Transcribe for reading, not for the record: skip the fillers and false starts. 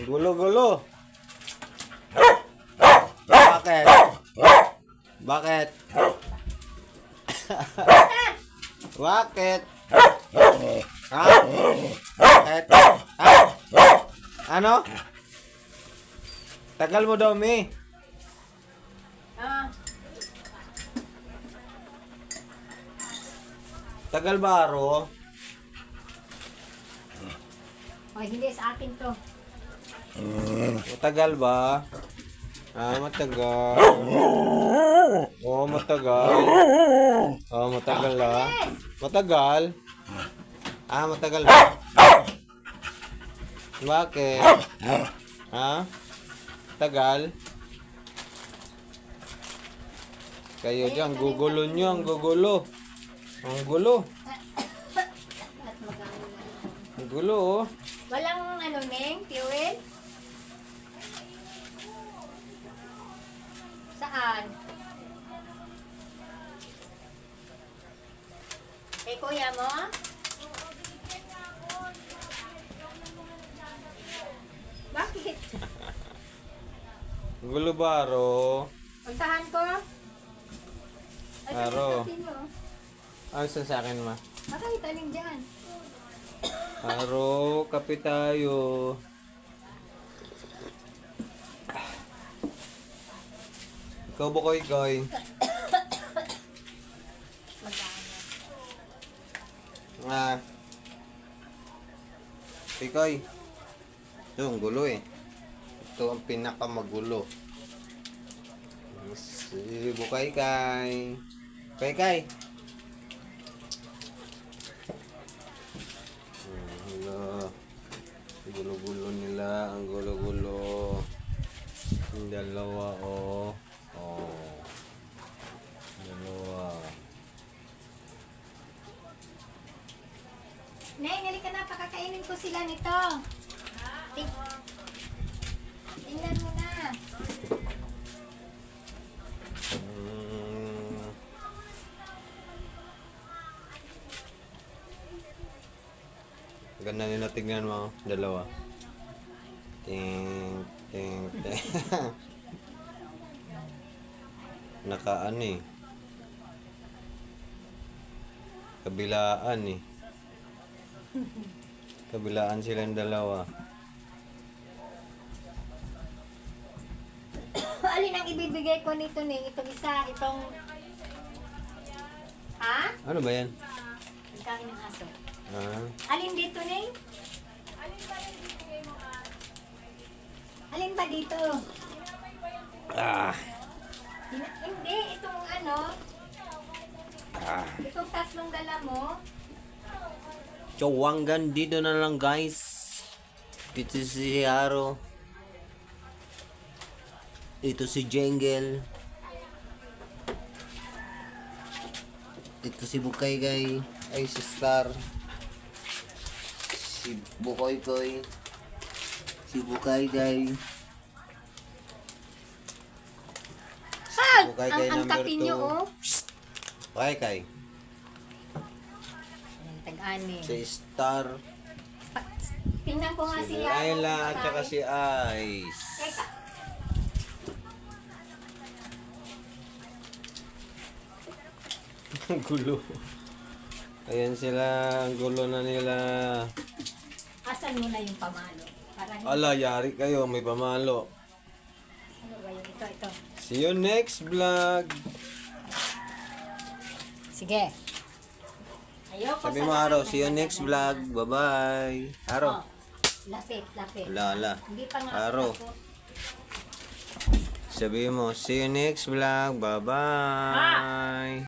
Gulo-gulo. Bakit? Bakit? Bakit? Ha? Bakit? Ha? Ano? Tagal mo daw, Mi. Ah, Tagal ba, Aro? hindi sa akin to. Matagal ba? Ah, matagal. Oo, matagal. Oo, matagal ah. Matagal? Ah, matagal ba? Bakit? Ha? Tagal? Kayo dyan, gugulo nyo, ang gugulo. Ang gulo. At magano na. Ang gulo, oh. Walang ano, Neng, fuel? Saan? Kay kuya mo? Bakit? Ang gulo ba, Aro? Puntahan ko? Ay, Aro. sabi mo. Ano sa akin, ma? Bakit? Alin dyan? Aro, kape tayo. Ikaw ba, Koy? Magano. Ah. Koy. Ito, ang gulo eh. Ito ang pinakamagulo. Si Bukay. Kay. Hello. Gulo-gulo nila. Ang gulo-gulo. Yung dalawa, oh. Oh. Dalawa. Neng, halika na. Pakakainin ko sila nito. Tingnan mo na. Ganda nila, tignan mo. Dalawa. Ting. Nakaan eh. Kabilaan eh. Kabilaan silang dalawa. Alin ang ibibigay ko nito, Neng? Itong isa, itong... Ha? Ano ba yan? Ang kain ng aso. Ah, Alin dito, Neng? Alin ba dito? Hindi, itong ano, itong tatlong dala mo. so hanggang dito na lang, guys. Ito si Aro. Ito si Jengle. Ito si Bukay. Ay, si Star. Si Bukoy. Si Bukay. Bukay Ang number tapi 2. nyo, oh. Bukay. Ang tag-ani. Si Star. Tingnan ko nga Si si Laila at saka si Ice. Teka. Ang gulo. Ayan sila, ang gulo na nila. Asan mo na yung pamalo? Para hindi. Ala, yari kayo, may pamalo. Ano ba yun? Ito. See you next vlog. Sige. Ayoko Sabi sa mo, lahat Aro, ng see you next vlog. Bye-bye. Aro. Oh, lapit. Ala. Hindi pa nga Aro. ako. Sabi mo, see you next vlog. Bye-bye.